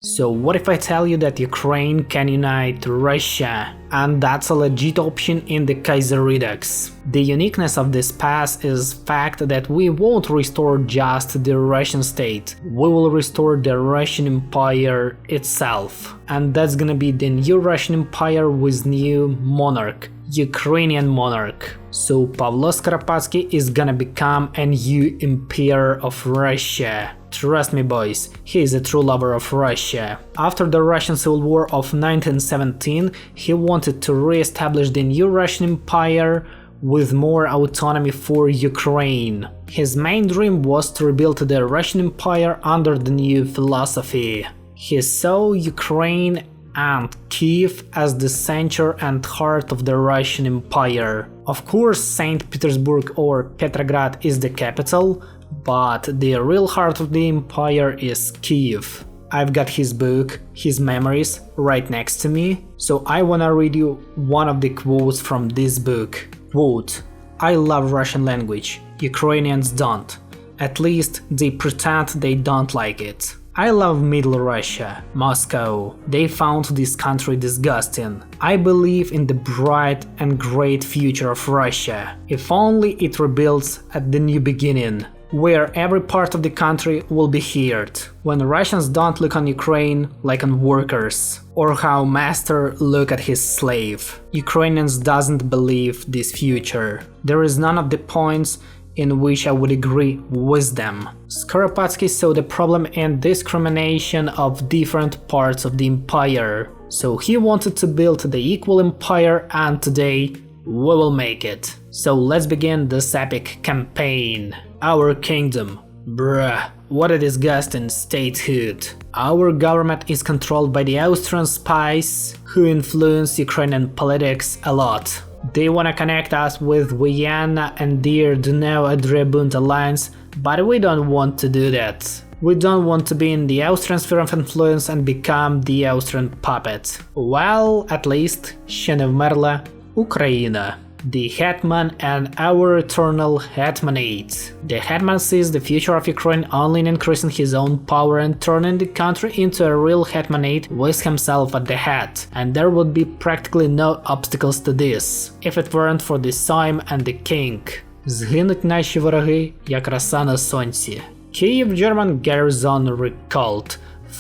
So what if I tell you that Ukraine can unite Russia? And that's a legit option in the Kaiserredux. The uniqueness of this path is fact that we won't restore just the Russian state, we will restore the Russian Empire itself. And that's gonna be the new Russian Empire with new monarch, Ukrainian monarch. So Pavlo Skoropadsky is gonna become a new Emperor of Russia. Trust me boys, he is a true lover of Russia. After the Russian Civil War of 1917, he wanted to re-establish the new Russian Empire with more autonomy for Ukraine. His main dream was to rebuild the Russian Empire under the new philosophy. He saw Ukraine and Kiev as the center and heart of the Russian Empire. Of course, St. Petersburg or Petrograd is the capital, but the real heart of the empire is Kiev. I've got his book, his memories, right next to me, so I wanna read you one of the quotes from this book. Quote, "I love Russian language, Ukrainians don't. At least they pretend they don't like it. I love Middle Russia, Moscow. They found this country disgusting. I believe in the bright and great future of Russia, if only it rebuilds at the new beginning, where every part of the country will be heard, when Russians don't look on Ukraine like on workers, or how master look at his slave. Ukrainians doesn't believe this future. There is none of the points in which I would agree with them." Skoropadsky saw the problem in discrimination of different parts of the empire, so he wanted to build the equal empire, and today we will make it. So let's begin this epic campaign. Our kingdom. Bruh, what a disgusting statehood. Our government is controlled by the Austrian spies who influence Ukrainian politics a lot. They wanna connect us with Vienna and their Donau-Adria-Bund alliance, but we don't want to do that. We don't want to be in the Austrian sphere of influence and become the Austrian puppet. Well, at least ще не вмерла Ukraine. The Hetman and our eternal Hetmanate. The Hetman sees the future of Ukraine only in increasing his own power and turning the country into a real Hetmanate with himself at the head, and there would be practically no obstacles to this, if it weren't for the Sejm and the king. Згинуть наші вороги, як роса на сонці. Kiev German garrison recalled.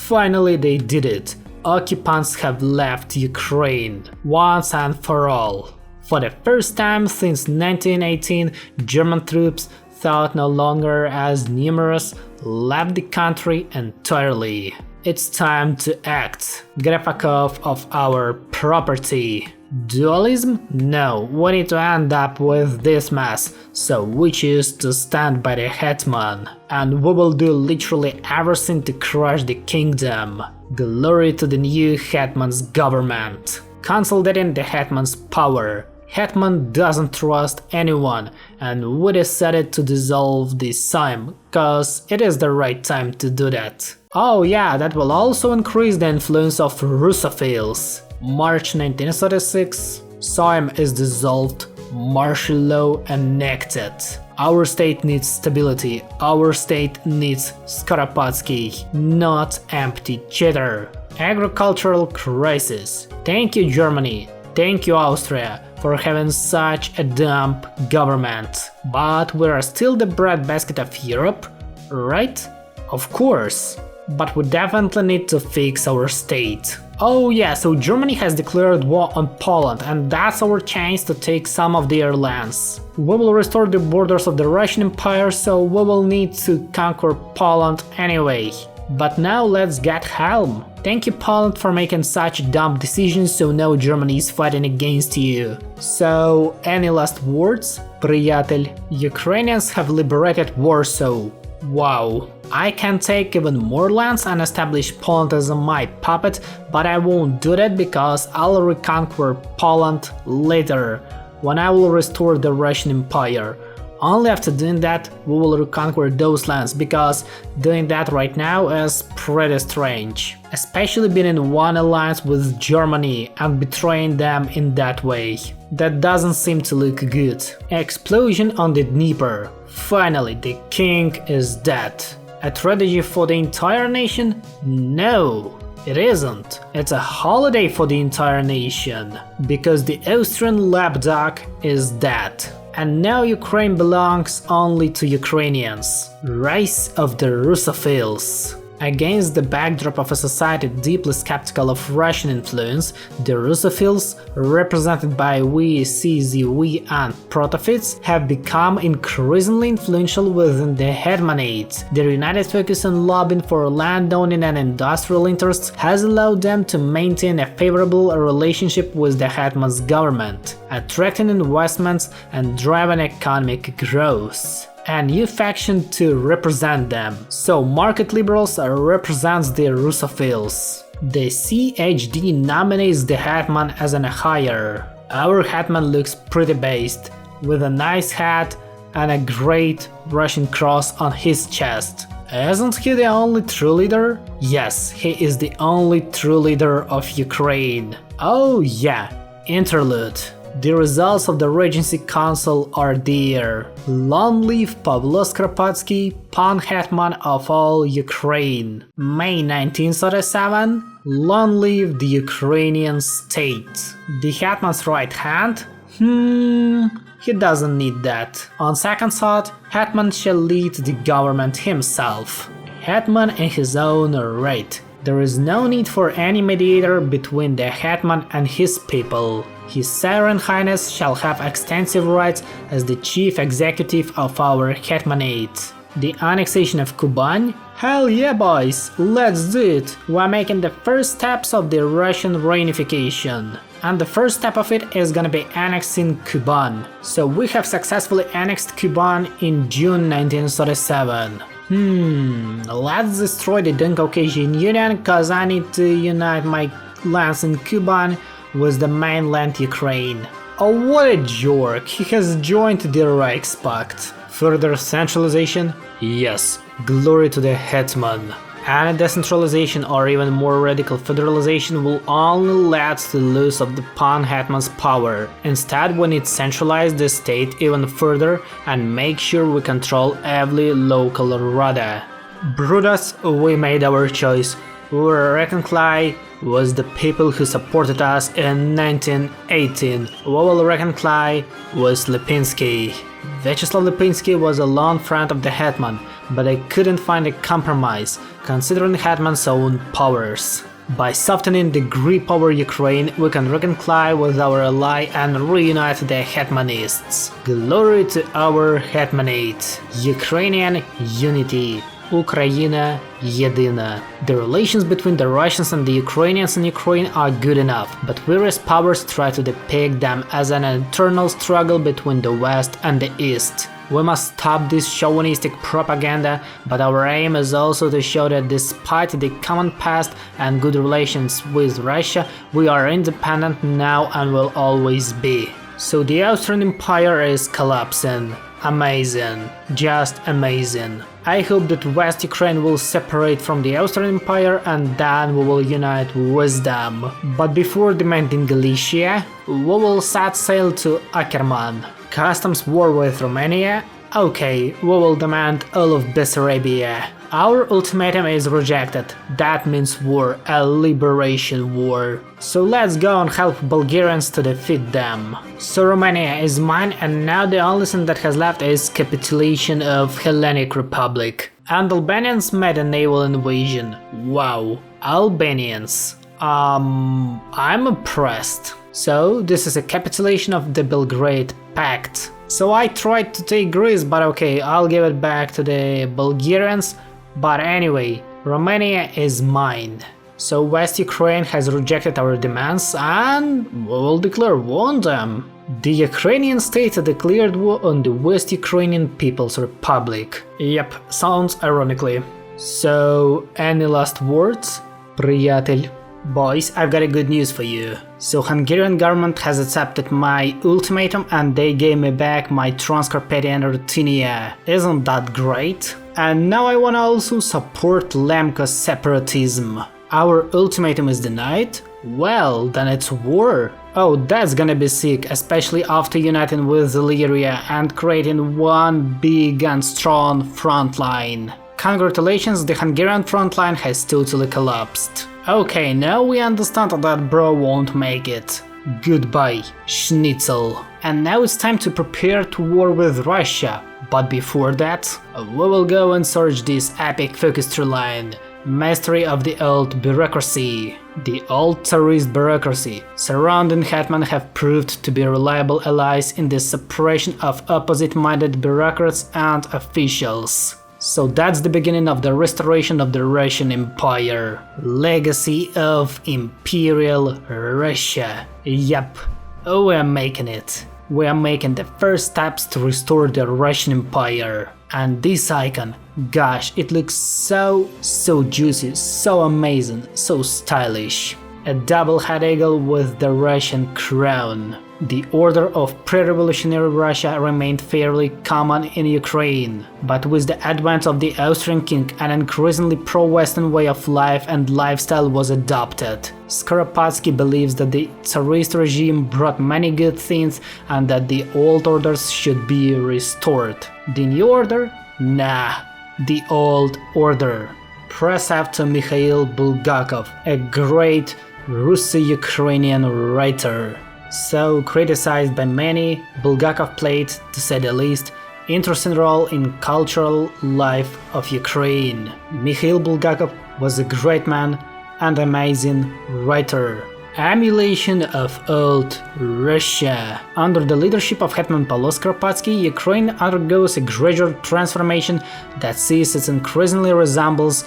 Finally they did it. Occupants have left Ukraine, once and for all. For the first time since 1918, German troops, thought no longer as numerous, left the country entirely. It's time to act. Get fuck off of our property. Dualism? No, we need to end up with this mess, so we choose to stand by the Hetman. And we will do literally everything to crush the kingdom. Glory to the new Hetman's government. Consolidating the Hetman's power. Hetman doesn't trust anyone, and we decided to dissolve the Sejm, cause it is the right time to do that. Oh yeah, that will also increase the influence of Russophiles. March 1936, Sejm is dissolved, martial law enacted. Our state needs stability, our state needs Skoropadsky, not empty chatter. Agricultural crisis. Thank you Germany, thank you Austria, for having such a dumb government. But we are still the breadbasket of Europe, right? Of course. But we definitely need to fix our state. Oh yeah, so Germany has declared war on Poland, and that's our chance to take some of their lands. We will restore the borders of the Russian Empire, so we will need to conquer Poland anyway. But now let's get home. Thank you Poland for making such dumb decisions, so now Germany is fighting against you. So, any last words? Приятель. Ukrainians have liberated Warsaw. Wow. I can take even more lands and establish Poland as my puppet, but I won't do that because I'll reconquer Poland later, when I will restore the Russian Empire. Only after doing that we will reconquer those lands, because doing that right now is pretty strange. Especially being in one alliance with Germany and betraying them in that way. That doesn't seem to look good. Explosion on the Dnieper. Finally, the king is dead. A tragedy for the entire nation? No. It isn't. It's a holiday for the entire nation, because the Austrian lapdog is dead. And now Ukraine belongs only to Ukrainians. Rise of the Russophiles. Against the backdrop of a society deeply skeptical of Russian influence, the Russophiles, represented by we, CZW and Protophytes, have become increasingly influential within the Hetmanate. Their united focus on lobbying for landowning and industrial interests has allowed them to maintain a favorable relationship with the Hetman's government, attracting investments and driving economic growth. A new faction to represent them. So market liberals represents the Russophiles. The CHD nominates the Hetman as an hire. Our Hetman looks pretty based, with a nice hat and a great Russian cross on his chest. Isn't he the only true leader? Yes, he is the only true leader of Ukraine. Oh yeah, interlude. The results of the Regency Council are there. Long live Poltavskiy, Pan-Hetman of all Ukraine. May 1937. Long live the Ukrainian state. The Hetman's right hand? He doesn't need that. On second thought, Hetman shall lead the government himself. Hetman in his own right. There is no need for any mediator between the Hetman and his people. His Sovereign Highness shall have extensive rights as the chief executive of our Hetmanate. The annexation of Kuban? Hell yeah boys, let's do it! We're making the first steps of the Russian reunification. And the first step of it is gonna be annexing Kuban. So we have successfully annexed Kuban in June 1937. Let's destroy the Don-Caucasian Union, cause I need to unite my lands in Kuban with the mainland Ukraine. Oh, what a jerk, he has joined the Reichspakt. Further centralization? Yes, glory to the Hetman. Any decentralization or even more radical federalization will only lead to the loss of the Pan-Hetman's power. Instead, we need to centralize the state even further and make sure we control every local rada. Brutus, we made our choice. We were reconciled with the people who supported us in 1918. We will reconcile with Lipinski. Vyacheslav Lipinski was a lone friend of the Hetman, but I couldn't find a compromise, considering Hetman's own powers. By softening the grip over Ukraine, we can reconcile with our ally and reunite the Hetmanists. Glory to our Hetmanate! Ukrainian unity! Ukraina Yedina. The relations between the Russians and the Ukrainians in Ukraine are good enough, but various powers try to depict them as an eternal struggle between the West and the East. We must stop this chauvinistic propaganda, but our aim is also to show that despite the common past and good relations with Russia, we are independent now and will always be. So the Austrian Empire is collapsing. Amazing. Just amazing. I hope that West Ukraine will separate from the Austrian Empire and then we will unite with them. But before demanding Galicia, we will set sail to Ackerman. Customs war with Romania? Okay, we will demand all of Bessarabia. Our ultimatum is rejected. That means war, a liberation war. So let's go and help Bulgarians to defeat them. So Romania is mine, and now the only thing that has left is capitulation of Hellenic Republic. And Albanians made a naval invasion. Wow, Albanians. I'm impressed. So this is a capitulation of the Belgrade Pact. So I tried to take Greece, but okay, I'll give it back to the Bulgarians. But anyway, Romania is mine. So West Ukraine has rejected our demands and we will declare war on them. The Ukrainian state declared war on the West Ukrainian People's Republic. Yep, sounds ironically. So, any last words? Приятель. Boys, I've got a good news for you. So Hungarian government has accepted my ultimatum and they gave me back my Transcarpathian Ruthenia. Isn't that great? And now I wanna also support Lemko's separatism. Our ultimatum is denied? Well, then it's war. Oh, that's gonna be sick, especially after uniting with Illyria and creating one big and strong front line. Congratulations, the Hungarian front line has totally collapsed. Okay, now we understand that bro won't make it. Goodbye, Schnitzel. And now it's time to prepare to war with Russia. But before that, we will go and search this epic focus tree line. Mastery of the old bureaucracy. The old Tsarist bureaucracy surrounding Hetman have proved to be reliable allies in the suppression of opposite-minded bureaucrats and officials. So that's the beginning of the restoration of the Russian Empire. Legacy of Imperial Russia. Yep, we're making it. We are making the first steps to restore the Russian Empire. And this icon, gosh, it looks so juicy, so amazing, so stylish. A double head eagle with the Russian crown. The order of pre-revolutionary Russia remained fairly common in Ukraine, but with the advent of the Austrian king, an increasingly pro-Western way of life and lifestyle was adopted. Skoropadsky believes that the Tsarist regime brought many good things and that the old orders should be restored. The new order? Nah, the old order. Press after Mikhail Bulgakov, a great Russo-Ukrainian writer. So criticized by many, Bulgakov played, to say the least, interesting role in cultural life of Ukraine. Mikhail Bulgakov was a great man and amazing writer. Emulation of old Russia. Under the leadership of Hetman Pavlo Skoropadsky, Ukraine undergoes a gradual transformation that sees it increasingly resembles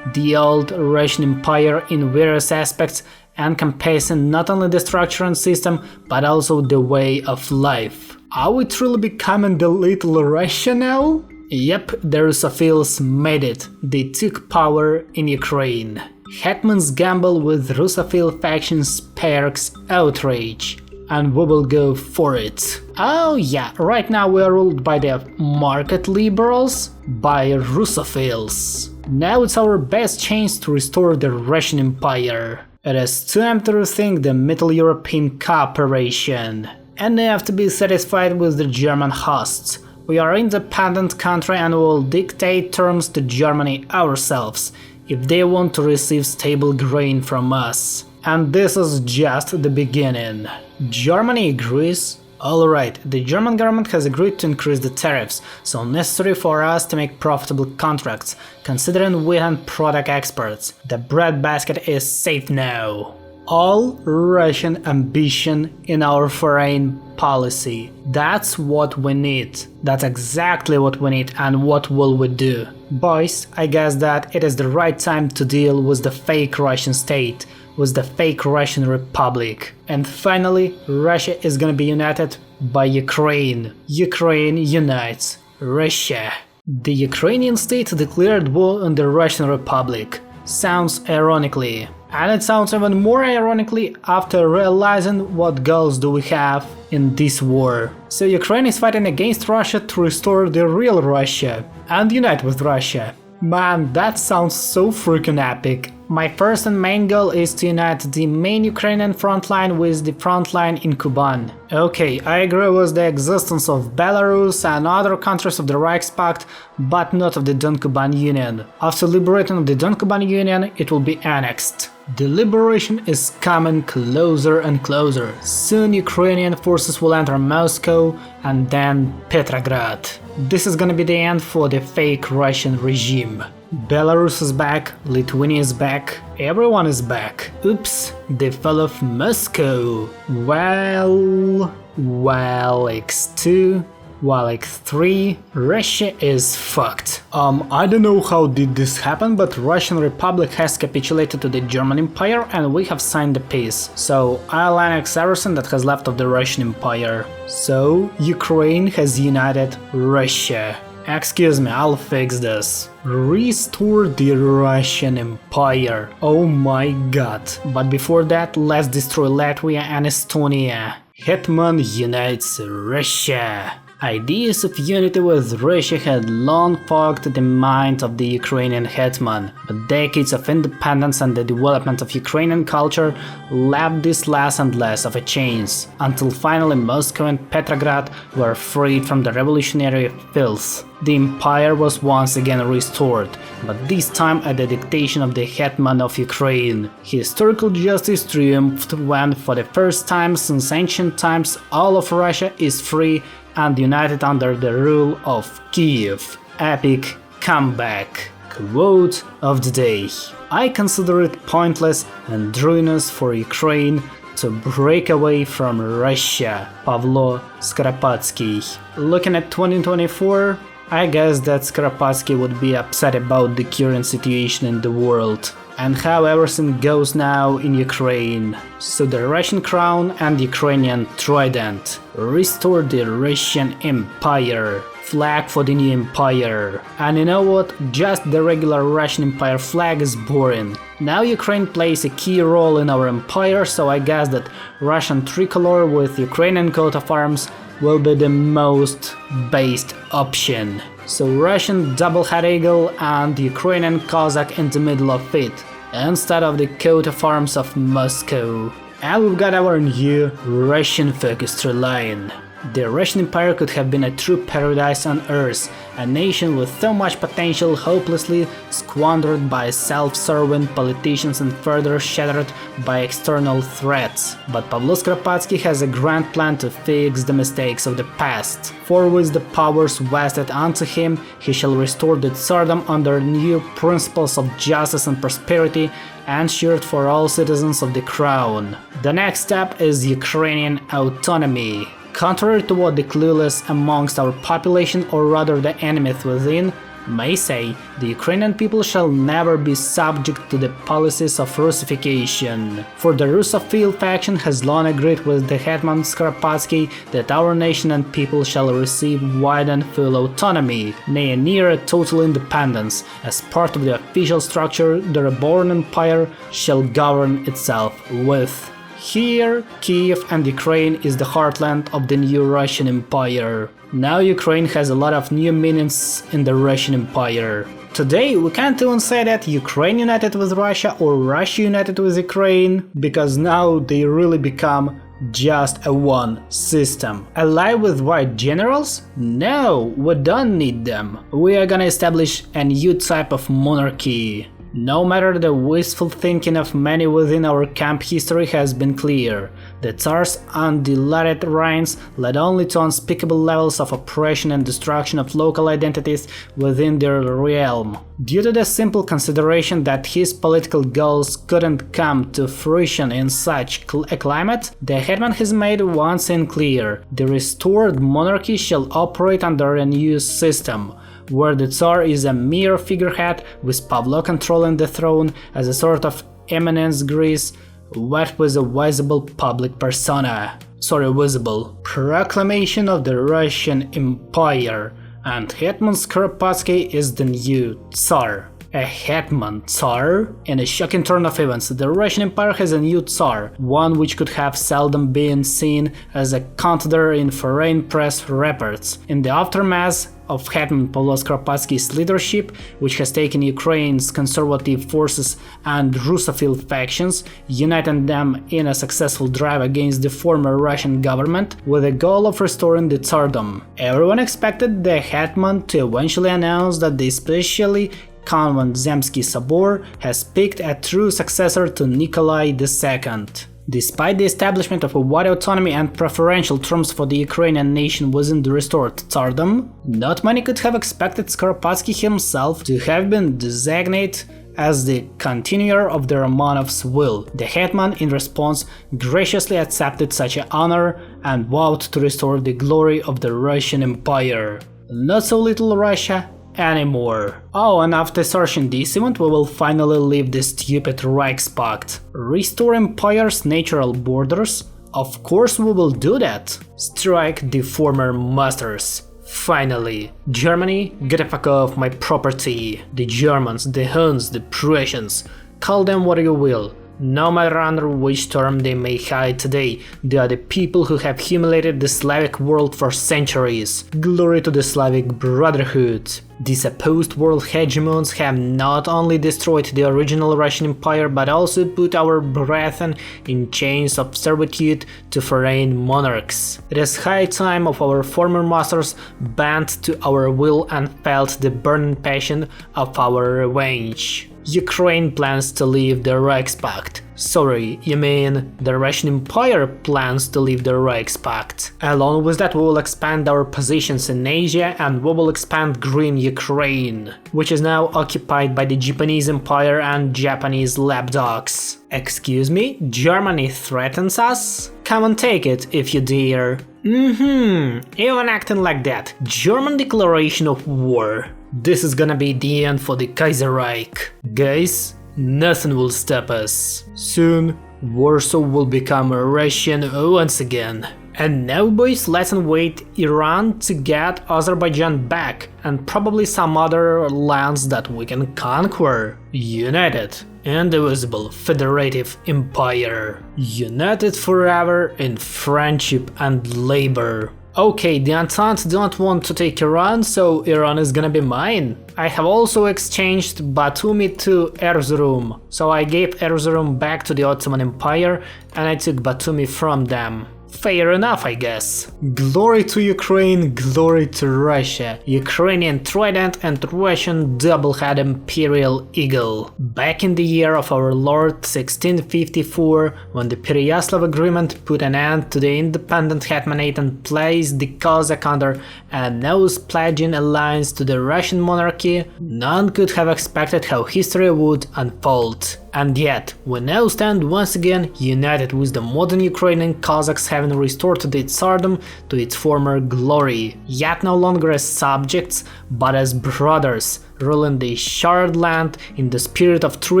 the old Russian Empire in various aspects, encompassing not only the structure and system, but also the way of life. Are we truly becoming the little Russia now? Yep, the Russophiles made it. They took power in Ukraine. Hetman's gamble with Russophile factions sparks outrage, and we will go for it. Oh yeah, right now we are ruled by the market liberals, by Russophiles. Now it's our best chance to restore the Russian Empire. It is time to rethink the Middle European cooperation. Enough to be satisfied with the German hosts. We are an independent country and will dictate terms to Germany ourselves, if they want to receive stable grain from us. And this is just the beginning. Germany agrees? Alright, the German government has agreed to increase the tariffs, so necessary for us to make profitable contracts, considering we are product experts. The breadbasket is safe now. All Russian ambition in our foreign policy. That's what we need. That's exactly what we need, and what will we do? Boys, I guess that it is the right time to deal with the fake Russian state, with the fake Russian Republic. And finally, Russia is gonna be united by Ukraine. Ukraine unites Russia. The Ukrainian state declared war on the Russian Republic. Sounds ironically. And it sounds even more ironically after realizing what goals do we have in this war. So Ukraine is fighting against Russia to restore the real Russia and unite with Russia. Man, that sounds so freaking epic. My first and main goal is to unite the main Ukrainian front line with the front line in Kuban. Okay, I agree with the existence of Belarus and other countries of the Reichspakt, but not of the Don-Kuban Union. After liberating the Don-Kuban Union, it will be annexed. The liberation is coming closer and closer. Soon Ukrainian forces will enter Moscow and then Petrograd. This is gonna be the end for the fake Russian regime. Belarus is back, Lithuania is back, everyone is back. Oops, they fell off Moscow. Well, X2, X3, Russia is fucked. I don't know how did this happen, but Russian Republic has capitulated to the German Empire and we have signed the peace. So I'll annex everything that has left of the Russian Empire. So Ukraine has united Russia. Excuse me, I'll fix this. Restore the Russian Empire. Oh my god. But before that, let's destroy Latvia and Estonia. Hetman unites Russia. Ideas of unity with Russia had long fogged the mind of the Ukrainian hetman, but decades of independence and the development of Ukrainian culture left this less and less of a chance, until finally Moscow and Petrograd were freed from the revolutionary filth. The empire was once again restored, but this time at the dictation of the hetman of Ukraine. Historical justice triumphed when, for the first time since ancient times, all of Russia is free and united under the rule of Kiev. Epic comeback. Quote of the day. I consider it pointless and ruinous for Ukraine to break away from Russia. Poltavskiy. Looking at 2024, I guess that Skoropadsky would be upset about the current situation in the world and how everything goes now in Ukraine. So the Russian crown and Ukrainian trident restore the Russian Empire. Flag for the new empire. And you know what? Just the regular Russian empire flag is boring. Now Ukraine plays a key role in our empire, so I guess that Russian tricolor with Ukrainian coat of arms will be the most based option. So Russian double-head eagle and Ukrainian Cossack in the middle of it, instead of the coat of arms of Moscow. And we've got our new Russian-focused line. The Russian Empire could have been a true paradise on Earth, a nation with so much potential hopelessly squandered by self-serving politicians and further shattered by external threats. But Pavlo Skoropadsky has a grand plan to fix the mistakes of the past. For with the powers vested unto him, he shall restore the Tsardom under new principles of justice and prosperity ensured for all citizens of the crown. The next step is Ukrainian autonomy. Contrary to what the clueless amongst our population, or rather the enemies within, may say, the Ukrainian people shall never be subject to the policies of Russification. For the Russophile faction has long agreed with the hetman Skoropadsky that our nation and people shall receive wide and full autonomy, nay near a total independence. As part of the official structure, the reborn empire shall govern itself with. Here, Kiev and Ukraine is the heartland of the new Russian Empire. Now Ukraine has a lot of new meanings in the Russian Empire. Today we can't even say that Ukraine united with Russia or Russia united with Ukraine, because now they really become just a one system. Ally with white generals? No, we don't need them. We are gonna establish a new type of monarchy. No matter the wistful thinking of many within our camp, history has been clear. The Tsar's undilated reigns led only to unspeakable levels of oppression and destruction of local identities within their realm. Due to the simple consideration that his political goals couldn't come to fruition in such a climate, the hetman has made one thing clear: the restored monarchy shall operate under a new system, where the Tsar is a mere figurehead with Pavlo controlling the throne as a sort of eminence grise, what with a visible public persona. Visible. Proclamation of the Russian Empire, and Hetman Skoropadsky is the new Tsar. A hetman Tsar? In a shocking turn of events, the Russian Empire has a new Tsar, one which could have seldom been seen as a contender in foreign press reports. In the aftermath of Hetman Pavlo Skoropadsky's leadership, which has taken Ukraine's conservative forces and Russophile factions, uniting them in a successful drive against the former Russian government with the goal of restoring the Tsardom. Everyone expected the hetman to eventually announce that the especially Convent Zemsky Sobor has picked a true successor to Nikolai II. Despite the establishment of a wide autonomy and preferential terms for the Ukrainian nation within the restored Tsardom, not many could have expected Skoropadsky himself to have been designated as the continuer of the Romanovs' will. The hetman, in response, graciously accepted such an honor and vowed to restore the glory of the Russian Empire. Not so little Russia anymore. Oh, and after searching this event, we will finally leave the stupid Reichspakt. Restore Empire's natural borders? Of course we will do that. Strike the former masters. Finally, Germany, get the fuck off my property. The Germans, the Huns, the Prussians, call them what you will. No matter under which term they may hide today, they are the people who have humiliated the Slavic world for centuries. Glory to the Slavic Brotherhood! These supposed world hegemons have not only destroyed the original Russian Empire but also put our brethren in chains of servitude to foreign monarchs. It is high time of our former masters bent to our will and felt the burning passion of our revenge. Ukraine plans to leave the Reichspakt. Sorry, you mean the Russian Empire plans to leave the Reichspakt. Along with that, we will expand our positions in Asia and we will expand Green Ukraine, which is now occupied by the Japanese Empire and Japanese lapdogs. Excuse me? Germany threatens us? Come and take it if you dare. Even acting like that. German declaration of war. This is gonna be the end for the Kaiserreich. Guys, nothing will stop us. Soon, Warsaw will become Russian once again. And now boys, let's invade Iran to get Azerbaijan back and probably some other lands that we can conquer. United, indivisible, federative empire. United forever in friendship and labor. Okay, the Entente don't want to take Iran, so Iran is gonna be mine. I have also exchanged Batumi to Erzurum, so I gave Erzurum back to the Ottoman Empire and I took Batumi from them. Fair enough, I guess. Glory to Ukraine, glory to Russia. Ukrainian trident and Russian double-head Imperial eagle. Back in the year of our Lord 1654, when the Pereyaslav Agreement put an end to the independent Hetmanate and placed the Cossack under a nose-pledging alliance to the Russian monarchy, none could have expected how history would unfold. And yet, we now stand once again united with the modern Ukrainian Cossacks having restored the Tsardom to its former glory, yet no longer as subjects, but as brothers, ruling the shared land in the spirit of true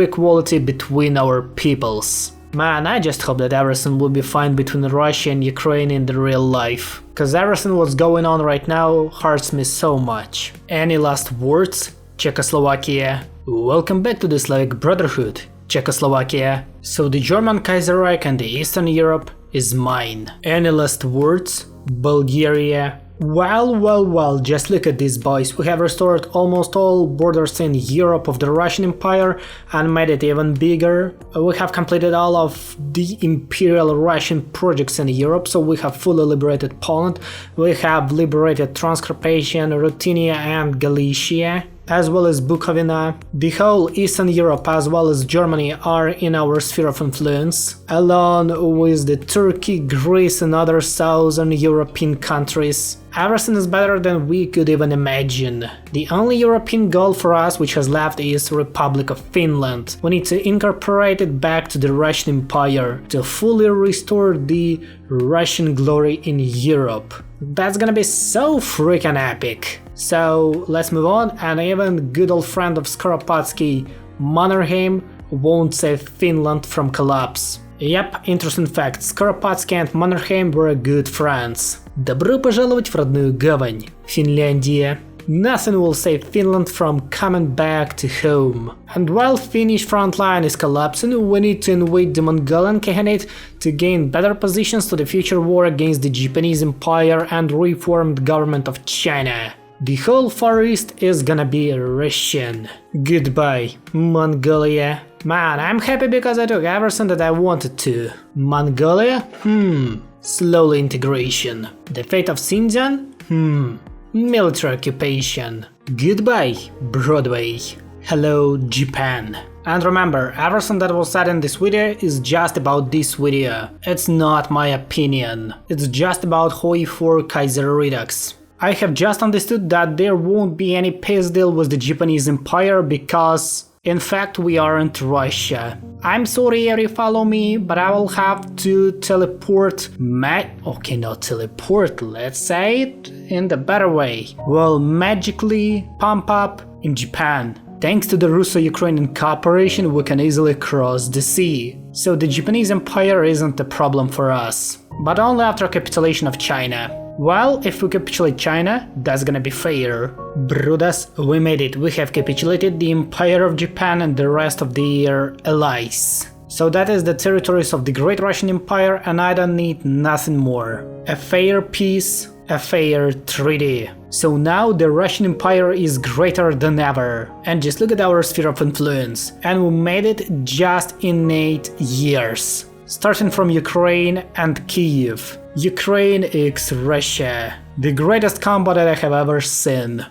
equality between our peoples. Man, I just hope that everything will be fine between Russia and Ukraine in the real life, cause everything what's going on right now hurts me so much. Any last words? Czechoslovakia. Welcome back to the Slavic Brotherhood. Czechoslovakia. So the German Kaiserreich and the Eastern Europe is mine. Any last words? Bulgaria. Well, just look at these boys. We have restored almost all borders in Europe of the Russian Empire and made it even bigger. We have completed all of the Imperial Russian projects in Europe, so we have fully liberated Poland. We have liberated Transcarpathia, Ruthenia and Galicia, as well as Bukovina. The whole Eastern Europe as well as Germany are in our sphere of influence, along with the Turkey, Greece and other southern European countries. Everything is better than we could even imagine. The only European goal for us which has left is Republic of Finland. We need to incorporate it back to the Russian Empire to fully restore the Russian glory in Europe. That's gonna be so freaking epic. So let's move on, and even good old friend of Skoropadsky, Mannerheim, won't save Finland from collapse. Yep, interesting fact, Skoropadsky and Mannerheim were good friends. Добро пожаловать в родную гавань, Финляндия. Nothing will save Finland from coming back to home. And while Finnish front line is collapsing, we need to invade the Mongolian Khaganate to gain better positions to the future war against the Japanese Empire and reformed government of China. The whole Far East is gonna be Russian. Goodbye, Mongolia. Man, I'm happy because I took everything that I wanted to. Mongolia? Slowly integration. The fate of Xinjiang? Military occupation. Goodbye, Broadway. Hello, Japan. And remember, everything that was said in this video is just about this video. It's not my opinion. It's just about Hoi for Kaiserredux. I have just understood that there won't be any peace deal with the Japanese Empire because, in fact, we aren't Russia. I'm sorry if you follow me, but I will have to teleport okay, not teleport, let's say it in the better way. Well, magically pump up in Japan. Thanks to the Russo-Ukrainian cooperation, we can easily cross the sea. So the Japanese Empire isn't a problem for us. But only after capitulation of China. Well, if we capitulate China, that's gonna be fair. Brudas, we made it. We have capitulated the Empire of Japan and the rest of their allies. So that is the territories of the Great Russian Empire, and I don't need nothing more. A fair peace, a fair treaty. So now the Russian Empire is greater than ever. And just look at our sphere of influence. And we made it just in 8 years. Starting from Ukraine and Kyiv. Ukraine x Russia. The greatest combo that I have ever seen.